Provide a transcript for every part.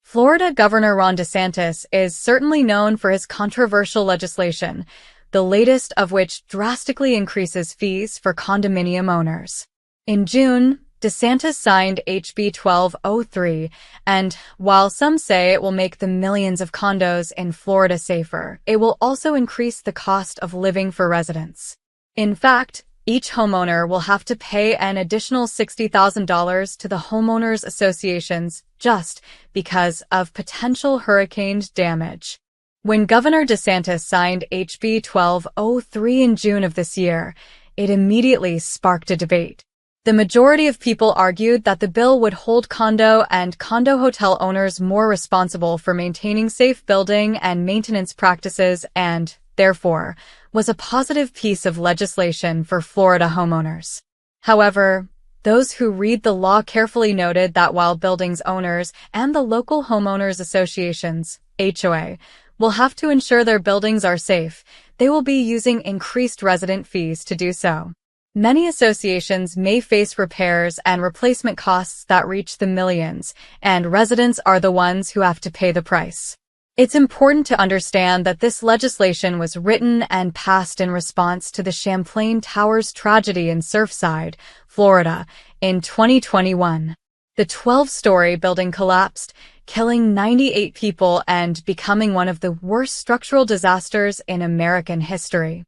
Florida Governor Ron DeSantis is certainly known for his controversial legislation, the latest of which drastically increases fees for condominium owners. In June, DeSantis signed HB 1203, and while some say it will make the millions of condos in Florida safer, it will also increase the cost of living for residents. In fact, each homeowner will have to pay an additional $60,000 to the homeowners associations just because of potential hurricane damage. When Governor DeSantis signed HB 1203 in June of this year, it immediately sparked a debate. The majority of people argued that the bill would hold condo and condo hotel owners more responsible for maintaining safe building and maintenance practices and, therefore, was a positive piece of legislation for Florida homeowners. However, those who read the law carefully noted that while buildings owners and the local homeowners associations, HOA, will have to ensure their buildings are safe, they will be using increased resident fees to do so. Many associations may face repairs and replacement costs that reach the millions, and residents are the ones who have to pay the price. It's important to understand that this legislation was written and passed in response to the Champlain Towers tragedy in Surfside, Florida, in 2021. The 12-story building collapsed, killing 98 people and becoming one of the worst structural disasters in American history.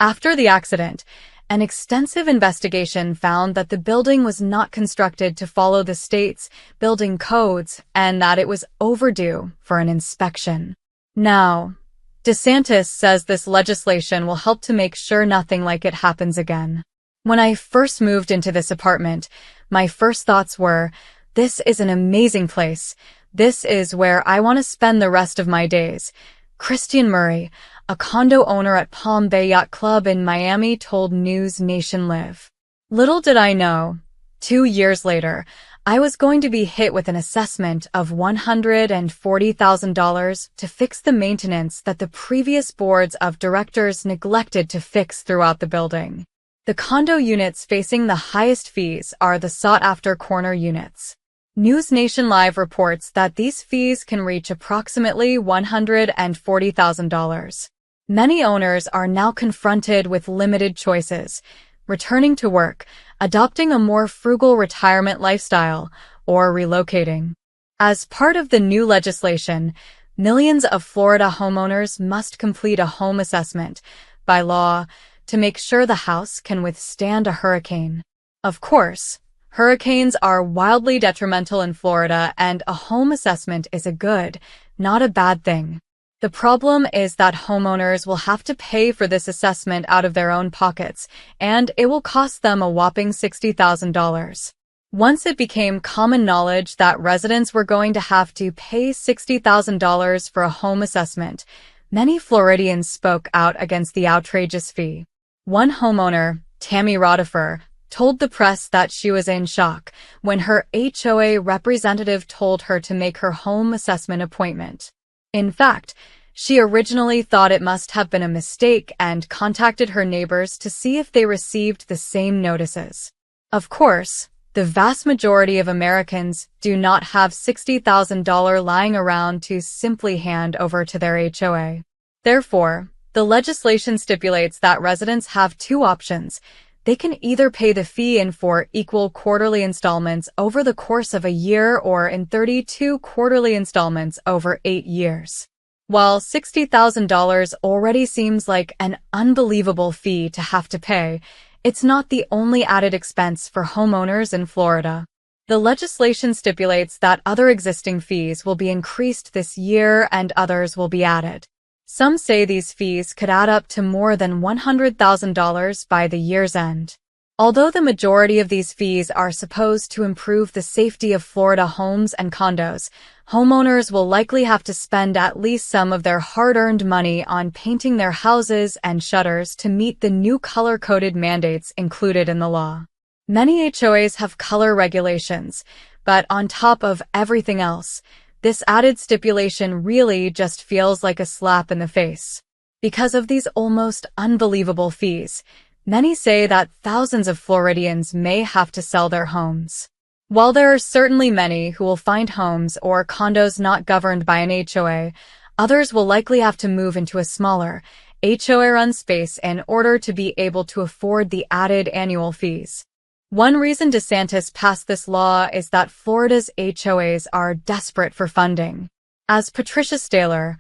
After the accident, an extensive investigation found that the building was not constructed to follow the state's building codes and that it was overdue for an inspection. Now, DeSantis says this legislation will help to make sure nothing like it happens again. When I first moved into this apartment, my first thoughts were, this is an amazing place. This is where I want to spend the rest of my days. Christian Murray, a condo owner at Palm Bay Yacht Club in Miami, told News Nation Live. Little did I know, 2 years later, I was going to be hit with an assessment of $140,000 to fix the maintenance that the previous boards of directors neglected to fix throughout the building. The condo units facing the highest fees are the sought-after corner units. News Nation Live reports that these fees can reach approximately $140,000. Many owners are now confronted with limited choices: returning to work, adopting a more frugal retirement lifestyle, or relocating. As part of the new legislation, millions of Florida homeowners must complete a home assessment, by law, to make sure the house can withstand a hurricane. Of course, hurricanes are wildly detrimental in Florida, and a home assessment is a good, not a bad thing. The problem is that homeowners will have to pay for this assessment out of their own pockets, and it will cost them a whopping $60,000. Once it became common knowledge that residents were going to have to pay $60,000 for a home assessment, many Floridians spoke out against the outrageous fee. One homeowner, Tammy Rodifer, told the press that she was in shock when her HOA representative told her to make her home assessment appointment. In fact, she originally thought it must have been a mistake and contacted her neighbors to see if they received the same notices. Of course, the vast majority of Americans do not have $60,000 lying around to simply hand over to their HOA. Therefore, the legislation stipulates that residents have two options. They can either pay the fee in 4 equal quarterly installments over the course of a year or in 32 quarterly installments over 8 years. While $60,000 already seems like an unbelievable fee to have to pay, it's not the only added expense for homeowners in Florida. The legislation stipulates that other existing fees will be increased this year and others will be added. Some say these fees could add up to more than $100,000 by the year's end. Although the majority of these fees are supposed to improve the safety of Florida homes and condos, homeowners will likely have to spend at least some of their hard-earned money on painting their houses and shutters to meet the new color-coded mandates included in the law. Many HOAs have color regulations, But on top of everything else, this added stipulation really just feels like a slap in the face. Because of these almost unbelievable fees, many say that thousands of Floridians may have to sell their homes. While there are certainly many who will find homes or condos not governed by an HOA, others will likely have to move into a smaller, HOA-run space in order to be able to afford the added annual fees. One reason DeSantis passed this law is that Florida's HOAs are desperate for funding. As Patricia Staler,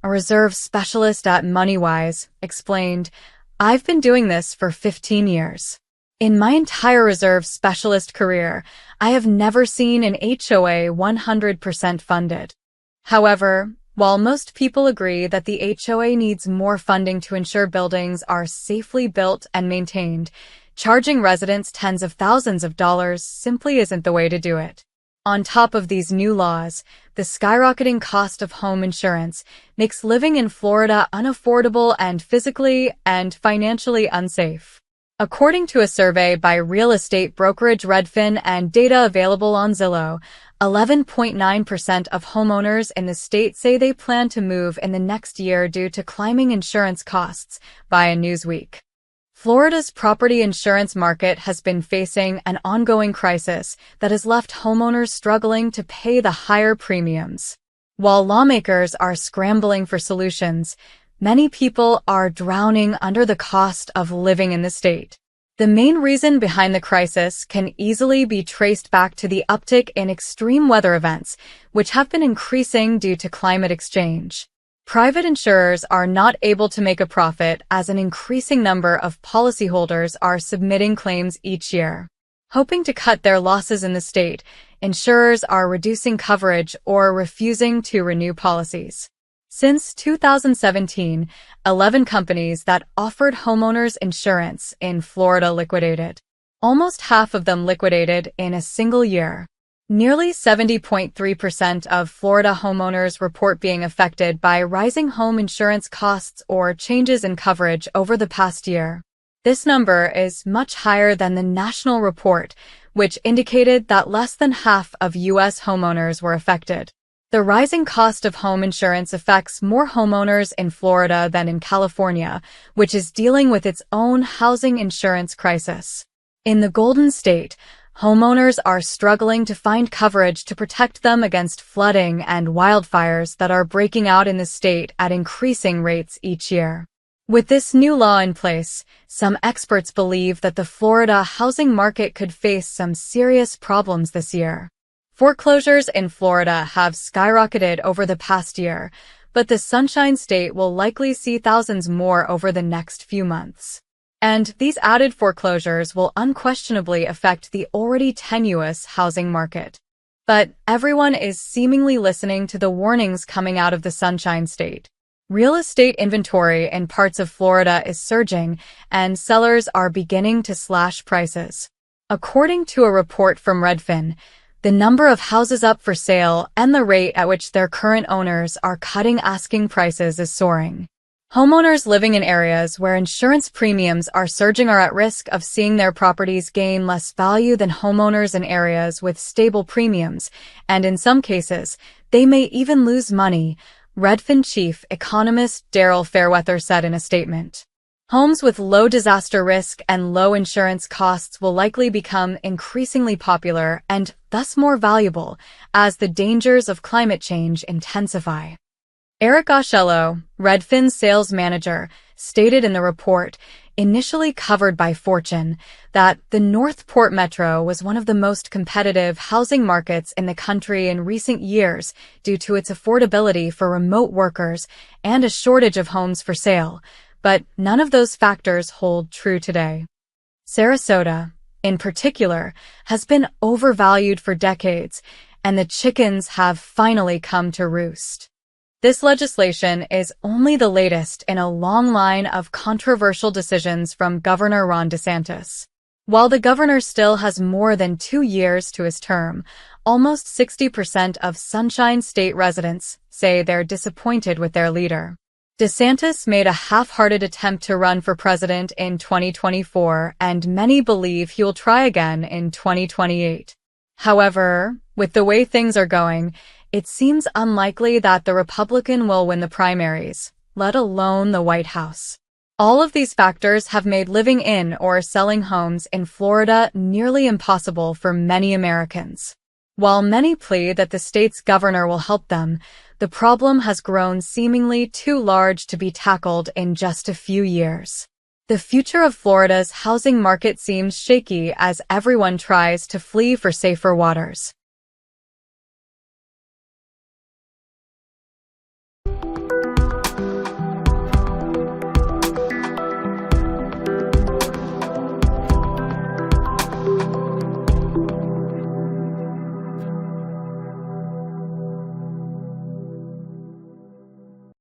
a reserve specialist at MoneyWise, explained, "I've been doing this for 15 years. In my entire reserve specialist career, I have never seen an HOA 100% funded." However, while most people agree that the HOA needs more funding to ensure buildings are safely built and maintained, charging residents tens of thousands of dollars simply isn't the way to do it. On top of these new laws, the skyrocketing cost of home insurance makes living in Florida unaffordable and physically and financially unsafe. According to a survey by real estate brokerage Redfin and data available on Zillow, 11.9% of homeowners in the state say they plan to move in the next year due to climbing insurance costs, by Newsweek. Florida's property insurance market has been facing an ongoing crisis that has left homeowners struggling to pay the higher premiums. While lawmakers are scrambling for solutions, many people are drowning under the cost of living in the state. The main reason behind the crisis can easily be traced back to the uptick in extreme weather events, which have been increasing due to climate exchange. Private insurers are not able to make a profit as an increasing number of policyholders are submitting claims each year. Hoping to cut their losses in the state, insurers are reducing coverage or refusing to renew policies. Since 2017, 11 companies that offered homeowners insurance in Florida liquidated. Almost half of them liquidated in a single year. Nearly 70.3% of Florida homeowners report being affected by rising home insurance costs or changes in coverage over the past year. This number is much higher than the national report, which indicated that less than half of U.S. homeowners were affected. The rising cost of home insurance affects more homeowners in Florida than in California, which is dealing with its own housing insurance crisis. In the Golden State, homeowners are struggling to find coverage to protect them against flooding and wildfires that are breaking out in the state at increasing rates each year. With this new law in place, some experts believe that the Florida housing market could face some serious problems this year. Foreclosures in Florida have skyrocketed over the past year, but the Sunshine State will likely see thousands more over the next few months. And these added foreclosures will unquestionably affect the already tenuous housing market. But everyone is seemingly listening to the warnings coming out of the Sunshine State. Real estate inventory in parts of Florida is surging, and sellers are beginning to slash prices. According to a report from Redfin, the number of houses up for sale and the rate at which their current owners are cutting asking prices is soaring. Homeowners living in areas where insurance premiums are surging are at risk of seeing their properties gain less value than homeowners in areas with stable premiums, and in some cases, they may even lose money, Redfin chief economist Daryl Fairweather said in a statement. Homes with low disaster risk and low insurance costs will likely become increasingly popular and thus more valuable as the dangers of climate change intensify. Eric Oshello, Redfin's sales manager, stated in the report, initially covered by Fortune, that the Northport Metro was one of the most competitive housing markets in the country in recent years due to its affordability for remote workers and a shortage of homes for sale, but none of those factors hold true today. Sarasota, in particular, has been overvalued for decades, and the chickens have finally come to roost. This legislation is only the latest in a long line of controversial decisions from Governor Ron DeSantis. While the governor still has more than 2 years to his term, almost 60% of Sunshine State residents say they're disappointed with their leader. DeSantis made a half-hearted attempt to run for president in 2024, and many believe he'll try again in 2028. However, with the way things are going, it seems unlikely that the Republican will win the primaries, let alone the White House. All of these factors have made living in or selling homes in Florida nearly impossible for many Americans. While many plead that the state's governor will help them, the problem has grown seemingly too large to be tackled in just a few years. The future of Florida's housing market seems shaky as everyone tries to flee for safer waters.